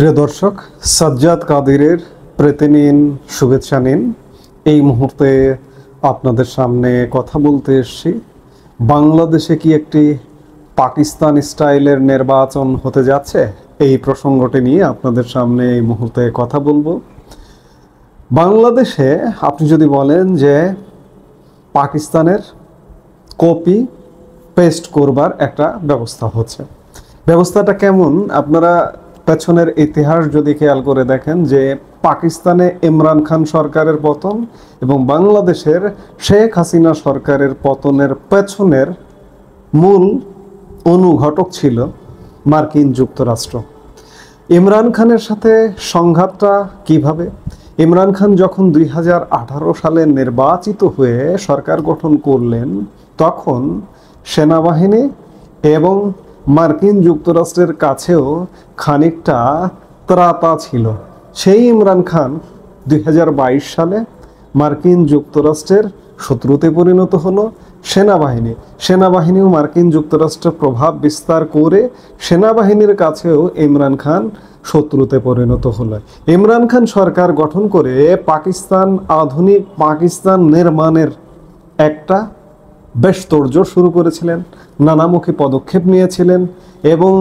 প্রিয় দর্শক, সাজ্জাদ কাদিরের প্রীতি নিন, শুভেচ্ছা নিন। এই মুহূর্তে আপনাদের সামনে কথা বলতে এসেছি। বাংলাদেশে কি একটি পাকিস্তান স্টাইলের নির্বাচন হতে যাচ্ছে? এই প্রসঙ্গটি নিয়ে আপনাদের সামনে এই মুহূর্তে কথা বলবো। বাংলাদেশে আপনি যদি বলেন যে পাকিস্তানের কপি পেস্ট করবার একটা ব্যবস্থা হচ্ছে, ব্যবস্থাটা কেমন? আপনারা পেছনের ইতিহাস যদি খেয়াল করে দেখেন যে পাকিস্তানে ইমরান খান সরকারের পতন এবং বাংলাদেশের শেখ হাসিনা সরকারের পতনের পেছনের মূল অনুঘটক ছিল মার্কিন যুক্তরাষ্ট্র। ইমরান খানের সাথে সংঘাতটা কিভাবে? ইমরান খান যখন 2018 সালে নির্বাচিত হয়ে সরকার গঠন করলেন, তখন সেনাবাহিনী এবং মার্কিন যুক্তরাষ্ট্রের কাছেও খানিকটা ত্রাতা ছিল। সেই ইমরান খান 2022 সালে মার্কিন যুক্তরাষ্ট্রের শত্রুতে পরিণত হলো। সেনাবাহিনীও মার্কিন যুক্তরাষ্ট্রের প্রভাব বিস্তার করে সেনাবাহিনীর কাছেও ইমরান খান শত্রুতে পরিণত হলো। ইমরান খান সরকার গঠন করে আধুনিক পাকিস্তান নির্মাণের একটা বেশ তোড়জোড় শুরু করেছিলেন, নানামুখী পদক্ষেপ নিয়েছিলেন এবং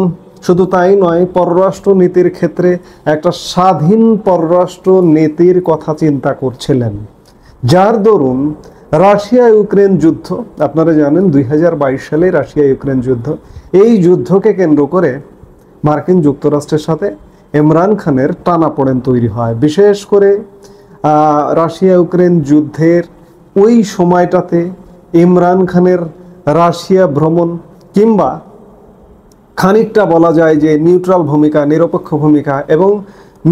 শুধু তাই নয়, পররাষ্ট্র নীতির ক্ষেত্রে একটা স্বাধীন পররাষ্ট্র নীতির কথা চিন্তা করছিলেন, যার দরুন রাশিয়া ইউক্রেন যুদ্ধ, আপনারা জানেন 2022 সালে রাশিয়া ইউক্রেন যুদ্ধ, এই যুদ্ধকে কেন্দ্র করে মার্কিন যুক্তরাষ্ট্রের সাথে ইমরান খানের টানাপোড়েন তৈরি হয়। বিশেষ করে রাশিয়া ইউক্রেন যুদ্ধের ওই সময়টাতে ইমরান খানের রাশিয়া ভ্রমণ, কিংবা খানিকটা বলা যায় যে নিউট্রাল ভূমিকা, নিরপেক্ষ ভূমিকা এবং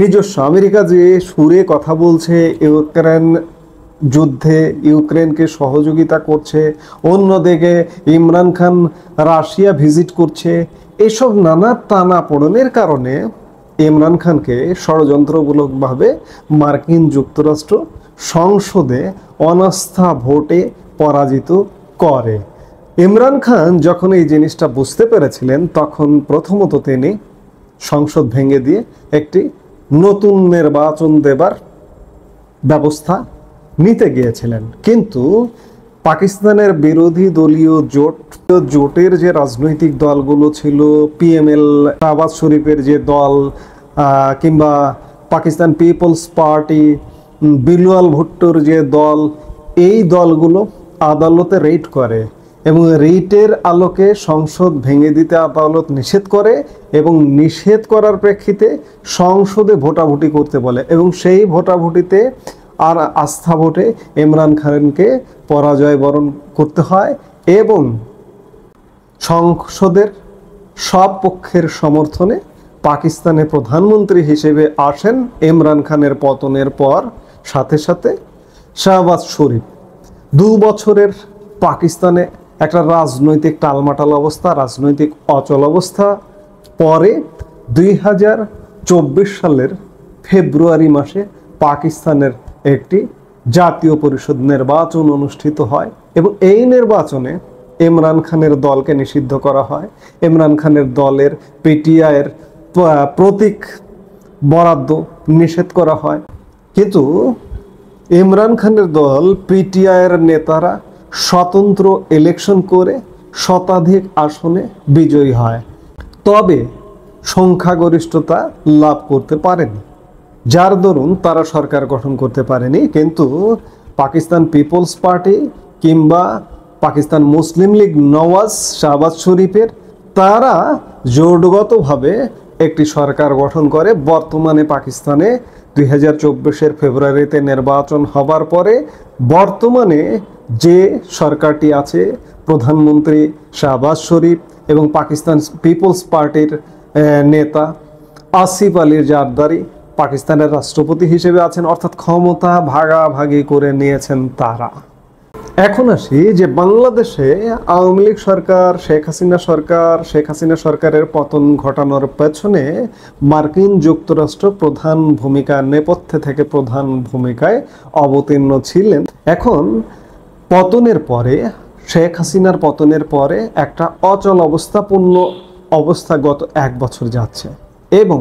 নিজস্ব আমেরিকা যে সুরে কথা বলছে, ইউক্রেন যুদ্ধে ইউক্রেনকে সহযোগিতা করছে, অন্যদিকে ইমরান খান রাশিয়া ভিজিট করছে, এসব নানা টানাপোড়েনের কারণে ইমরান খানকে ষড়যন্ত্রমূলকভাবে মার্কিন যুক্তরাষ্ট্র সংসদে অনাস্থা ভোটে পরাজিত করে। ইমরান খান যখন এই জিনিসটা বুঝতে পেরেছিলেন, তখন প্রথমত তিনি সংসদ ভেঙে দিয়ে একটি নতুন নির্বাচন দেবার ব্যবস্থা নিতে গিয়েছিলেন। কিন্তু পাকিস্তানের বিরোধী দলীয় জোটের যে রাজনৈতিক দলগুলো ছিল, পিএমএল, শাহবাজ শরীফের যে দল, কিংবা পাকিস্তান পিপলস পার্টি, বিলওয়াল ভুট্টোর যে দল, এই দলগুলো আদালতে রেড করে এবং রেটের আলোকে সংসদ ভেঙে দিতে আদালত নিষেধ করে এবং নিষেধ করার প্রেক্ষিতে সংসদে ভোটাভুটি করতে বলে এবং সেই ভোটাভুটিতে আর আস্থা ভোটে ইমরান খানকে পরাজয় বরণ করতে হয় এবং সংসদের সব পক্ষের সমর্থনে পাকিস্তানের প্রধানমন্ত্রী হিসেবে আসেন ইমরান খানের পতনের পর সাথে সাথে শাহবাজ শরীফ। 2 বছরের পাকিস্তানে একটা রাজনৈতিক টালমাটাল অবস্থা, রাজনৈতিক অচল অবস্থা পরে 2024 সালের ফেব্রুয়ারি মাসে পাকিস্তানের একটি জাতীয় পরিষদ নির্বাচন অনুষ্ঠিত হয় এবং এই নির্বাচনে ইমরান খানের দলকে নিষিদ্ধ করা হয়। ইমরান খানের দলের পিটিআইয়ের প্রতীক বরাদ্দ নিষেধ করা হয়। কিন্তু ইমরান খানের দল পিটিআইয়ের নেতারা স্বতন্ত্র ইলেকশন করে শতাধিক আসনে বিজয়ী হয়, তবে সংখ্যাগরিষ্ঠতা লাভ করতে পারেনি, যার দরুন তারা সরকার গঠন করতে পারেনি। কিন্তু পাকিস্তান পিপলস পার্টি কিংবা পাকিস্তান মুসলিম লীগ নওয়াজ শাহবাজ শরীফের, তারা জোটগতভাবে একটি সরকার গঠন করে। বর্তমানে পাকিস্তানে 2024 ফেব্রুয়ারিতে নির্বাচন হবার পরে বর্তমানে যে সরকারটি আছে, প্রধানমন্ত্রী শাহবাজ শরীফ এবং পাকিস্তান পিপলস পার্টির নেতা আসিফ আলী জারদারি পাকিস্তানের রাষ্ট্রপতি হিসেবে আছেন, অর্থাৎ ক্ষমতা ভাগাভাগি করে নিয়েছেন তারা। এখন আসি যে বাংলাদেশে আওয়ামী লীগ সরকার, শেখ হাসিনা সরকারের পতন ঘটানোর পেছনে মার্কিন যুক্তরাষ্ট্র প্রধান ভূমিকা, নেপথ্যে থেকে প্রধান ভূমিকায় অবতীর্ণ ছিলেন। এখন পতনের পরে, শেখ হাসিনার পতনের পরে একটা অচল অবস্থাপূর্ণ অবস্থা গত 1 বছর যাচ্ছে এবং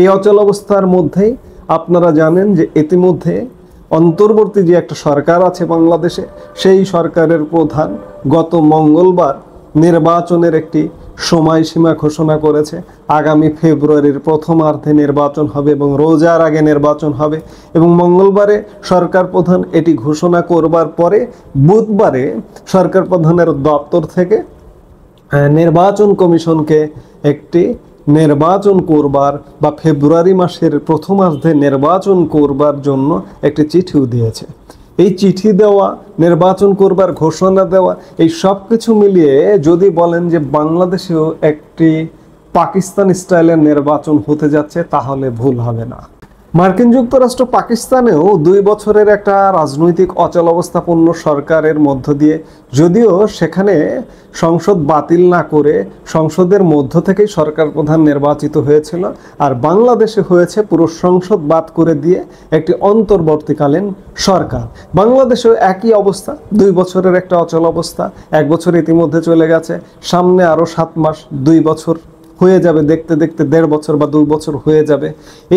এই অচলাবস্থার মধ্যেই আপনারা জানেন যে ইতিমধ্যে অন্তর্বর্তী যে একটা সরকার আছে বাংলাদেশে, সেই সরকারের প্রধান গত মঙ্গলবার নির্বাচনের একটি সময়সীমা ঘোষণা করেছে। আগামী ফেব্রুয়ারির প্রথমার্ধে নির্বাচন হবে এবং রোজার আগে নির্বাচন হবে, এবং মঙ্গলবারে সরকার প্রধান এটি ঘোষণা করবার পরে বুধবারে সরকার প্রধানের দপ্তর থেকে নির্বাচন কমিশনকে একটি নির্বাচন করবার বা ফেব্রুয়ারি মাসের প্রথমার্ধে নির্বাচন করবার জন্য একটি চিঠিও দিয়েছে। এই চিঠি দেওয়া, নির্বাচন করবার ঘোষণা দেওয়া, এই সব কিছু মিলিয়ে যদি বলেন যে বাংলাদেশেও একটি পাকিস্তান স্টাইলের নির্বাচন হতে যাচ্ছে, তাহলে ভুল হবে না। মার্কিন যুক্তরাষ্ট্র পাকিস্তানেও 2 বছরের একটা রাজনৈতিক অচলাবস্থাপূর্ণ সরকারের মধ্য দিয়ে, যদিও সেখানে সংসদ বাতিল না করে সংসদের মধ্য থেকেই সরকার প্রধান নির্বাচিত হয়েছিল, আর বাংলাদেশে হয়েছে পুরো সংসদ বাদ করে দিয়ে একটি অন্তর্বর্তীকালীন সরকার। বাংলাদেশেও একই অবস্থা, 2 বছরের একটা অচলাবস্থা। 1 বছর ইতিমধ্যে চলে গেছে, সামনে আরও 7 মাস, 2 বছর হয়ে যাবে, দেখতে দেখতে 1.5 বছর বা 2 বছর হয়ে যাবে।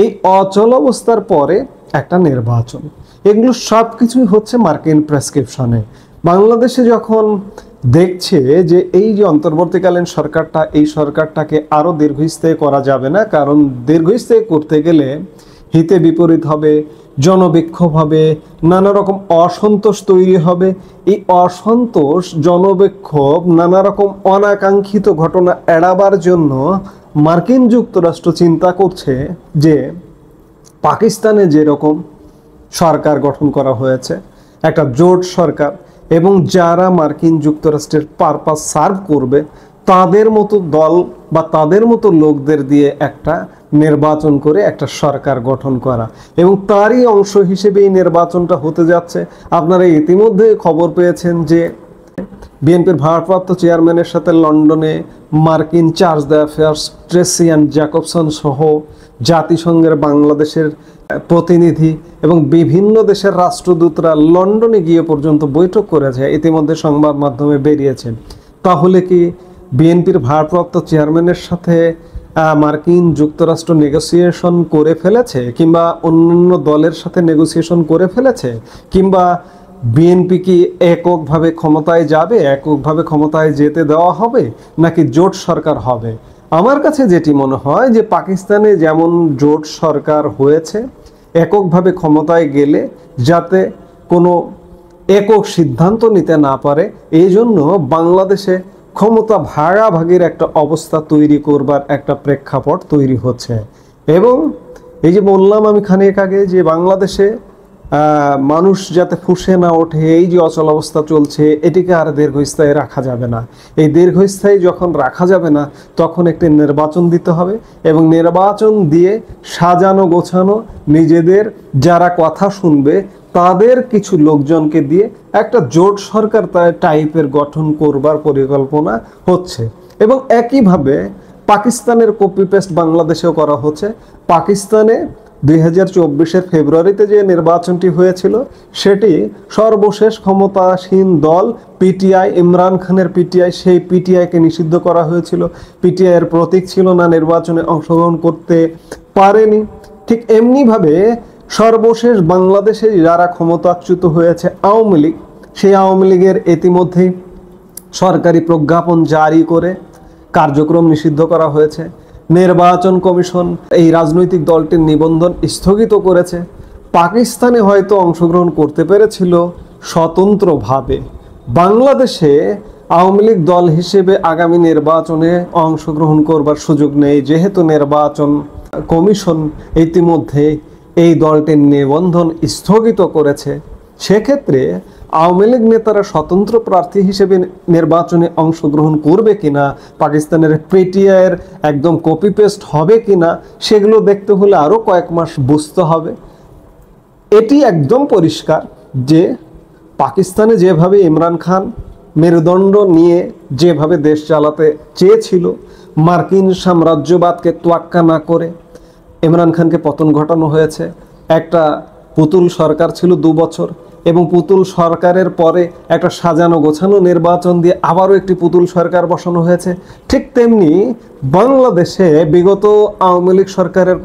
এই অচল অবস্থার পরে একটা নির্বাচন, এগুলো সব কিছুই হচ্ছে মার্কিন প্রেসক্রিপশনে। বাংলাদেশে যখন দেখছে যে এই যে অন্তর্বর্তীকালীন সরকারটা, এই সরকারটাকে আরও দীর্ঘস্থায়ী করা যাবে না, কারণ দীর্ঘস্থায়ী করতে গেলে হিতে বিপরীত হবে, জনবিক্ষোভ হবে, নানা রকম অসন্তোষ তৈরি হবে। এই অসন্তোষ, জনবিক্ষোভ, নানা রকম অনাকাঙ্ক্ষিত ঘটনা এড়াবার জন্য মার্কিন যুক্তরাষ্ট্র চিন্তা করছে যে পাকিস্তানে যেরকম সরকার গঠন করা হয়েছে, একটা জোট সরকার, এবং যারা মার্কিন যুক্তরাষ্ট্রের পারপাস সার্ভ করবে তাদের মতো দল বা তাদের মতো লোকদের দিয়ে একটা নির্বাচন করে একটা সরকার গঠন করা, এবং তারই অংশ হিসেবে এই নির্বাচনটা হতে যাচ্ছে। আপনারা ইতিমধ্যে খবর পেয়েছেন যে বিএনপির ভারপ্রাপ্ত চেয়ারম্যানের সাথে লন্ডনে মার্কিন charge d'affaires Tracey and Jacobson সহ জাতিসংঘের বাংলাদেশের প্রতিনিধি এবং বিভিন্ন দেশের রাষ্ট্রদূতরা লন্ডনে গিয়ে পর্যন্ত বৈঠক করেছে, ইতিমধ্যে সংবাদ মাধ্যমে বেরিয়েছে। তাহলে কি বিএনপির ভারপ্রাপ্ত চেয়ারম্যানের সাথে মার্কিন যুক্তরাষ্ট্র নেগোসিয়েশন করে ফেলেছে, কিংবা অন্যান্য দলের সাথে নেগোসিয়েশন করে ফেলেছে, কিংবা বিএনপি কি এককভাবে ক্ষমতায় যাবে, এককভাবে ক্ষমতায় যেতে দেওয়া হবে, নাকি জোট সরকার হবে? আমার কাছে যেটি মনে হয় যে পাকিস্তানে যেমন জোট সরকার হয়েছে, এককভাবে ক্ষমতায় গেলে যাতে কোনো একক সিদ্ধান্ত নিতে না পারে, এই জন্য বাংলাদেশে ক্ষমতা ভাগাভাগির একটা অবস্থা তৈরি করবার একটা প্রেক্ষাপট তৈরি হচ্ছে। এবং এই যে বললাম আমি খানিক আগে যে বাংলাদেশে মানুষ যাতে ফুঁসে না ওঠে, এই যে অচল অবস্থা চলছে, এটিকে আর দীর্ঘস্থায়ী রাখা যাবে না। এই দীর্ঘস্থায়ী যখন রাখা যাবে না, তখন একটি নির্বাচন দিতে হবে, এবং নির্বাচন দিয়ে সাজানো গোছানো নিজেদের যারা কথা শুনবে তাদের কিছু লোকজনকে দিয়ে একটা জোট সরকার টাইপের গঠন করবার পরিকল্পনা হচ্ছে। এবং একইভাবে পাকিস্তানের কপি পেস্ট বাংলাদেশেও করা হচ্ছে। পাকিস্তানে 2024-এর ফেব্রুয়ারিতে যে নির্বাচনটি হয়েছিল, সেটি সর্বশেষ ক্ষমতাসীন দল পিটিআই, ইমরান খানের পিটিআই, সেই পিটিআইকে নিষিদ্ধ করা হয়েছিল। পিটিআইয়ের প্রতীক ছিল না, নির্বাচনে অংশগ্রহণ করতে পারেনি। ঠিক এমনিভাবে সর্বশেষ বাংলাদেশে যারা ক্ষমতাচ্যুত হয়েছে আওয়ামী লীগ, সেই আওয়ামী লীগের ইতিমধ্যেই সরকারি প্রজ্ঞাপন জারি করে কার্যক্রম নিষিদ্ধ করা হয়েছে। নির্বাচন কমিশন এই রাজনৈতিক দলটির নিবন্ধন স্থগিত করেছে। পাকিস্তানে হয়তো অংশগ্রহণ করতে পেরেছিল স্বতন্ত্রভাবে, বাংলাদেশে আওয়ামী লীগ দল হিসেবে আগামী নির্বাচনে অংশগ্রহণ করবার সুযোগ নেই, যেহেতু নির্বাচন কমিশন ইতিমধ্যে এই দলটির নিবন্ধন স্থগিত করেছে। সেক্ষেত্রে আওয়ামী লীগ নেতারা স্বতন্ত্র প্রার্থী হিসেবে নির্বাচনে অংশগ্রহণ করবে কিনা, পাকিস্তানের পিটিআইয়ের একদম কপি পেস্ট হবে কিনা, সেগুলো দেখতে হলে আরও কয়েক মাস বুঝতে হবে। এটি একদম পরিষ্কার যে পাকিস্তানে যেভাবে ইমরান খান মেরুদণ্ড নিয়ে যেভাবে দেশ চালাতে চেয়েছিল, মার্কিন সাম্রাজ্যবাদকে তোয়াক্কা না করে ইমরান খানকে পতন ঘটানো হয়েছে। একটা পুতুল সরকার ছিল 2 বছর, এবং পুতুল সরকারের পরে একটা সাজানো গোছানো নির্বাচন দিয়ে আবারও একটি পুতুল সরকার বসানো হয়েছে। ঠিক তেমনি বাংলাদেশে বিগত আওয়ামী লীগ সরকারের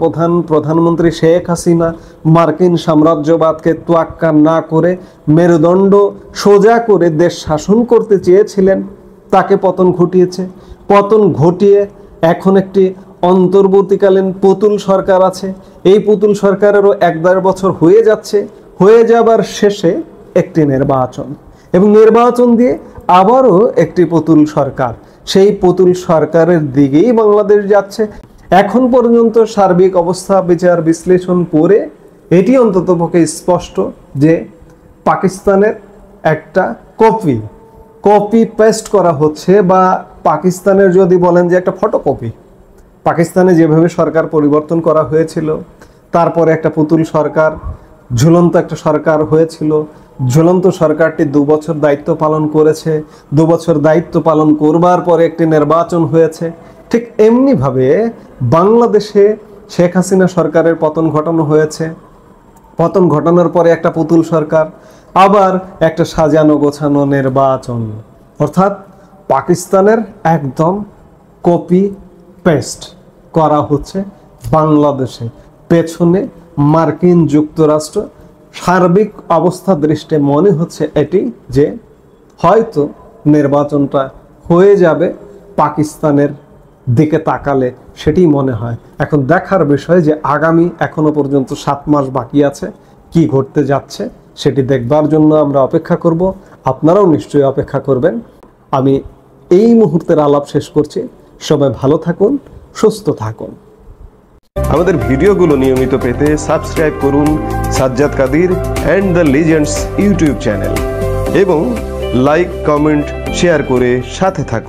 প্রধানমন্ত্রী শেখ হাসিনা মার্কিন সাম্রাজ্যবাদকে তোয়াক্কা না করে মেরুদণ্ড সোজা করে দেশ শাসন করতে চেয়েছিলেন, তাকে পতন ঘটিয়েছে। পতন ঘটিয়ে এখন একটি অন্তর্বর্তীকালীন পুতুল সরকার আছে। এই পুতুল সরকারেরও 1-1.5 বছর হয়ে যাচ্ছে। হয়ে যাবার শেষে একটি নির্বাচন, এবং নির্বাচন দিয়ে আবারও একটি পুতুল সরকার। সেই পুতুল সরকারের দিকেই বাংলাদেশ যাচ্ছে। এখন পর্যন্ত সার্বিক অবস্থা বিচার বিশ্লেষণ করে এটি অন্ততপক্ষে স্পষ্ট যে পাকিস্তানের একটা কপি পেস্ট করা হচ্ছে, বা পাকিস্তানের যদি বলেন যে একটা ফটোকপি। পাকিস্তানে যেভাবে সরকার পরিবর্তন করা হয়েছিল, তারপরে একটা পুতুল সরকার, ঝুলন্ত একটা সরকার হয়েছিল। ঝুলন্ত সরকারটি 2 বছর দায়িত্ব পালন করেছে। 2 বছর দায়িত্ব পালন করবার পরে একটি নির্বাচন হয়েছে। ঠিক এমনিভাবে বাংলাদেশে শেখ হাসিনা সরকারের পতন ঘটানো হয়েছে। পতন ঘটানোর পরে একটা পুতুল সরকার, আবার একটা সাজানো গোছানো নির্বাচন। অর্থাৎ পাকিস্তানের একদম কপি পেস্ট করা হচ্ছে বাংলাদেশে। পেছনে মার্কিন যুক্তরাষ্ট্র। সার্বিক অবস্থা দৃষ্টে মনে হচ্ছে এটি যে হয়তো নির্বাচনটা হয়ে যাবে পাকিস্তানের দিকে তাকালে, সেটি মনে হয়। এখন দেখার বিষয় যে আগামী এখনো পর্যন্ত 7 মাস বাকি আছে, কি ঘটতে যাচ্ছে সেটি দেখবার জন্য আমরা অপেক্ষা করব। আপনারাও নিশ্চয়ই অপেক্ষা করবেন। আমি এই মুহূর্তের আলাপ শেষ করছি। সবাই ভালো থাকুন, সুস্থ থাকুন। আমাদের ভিডিওগুলো নিয়মিত পেতে সাবস্ক্রাইব করুন Sajjad Kadir and the legends YouTube channel, এবং লাইক, কমেন্ট, শেয়ার করে সাথে থাকুন।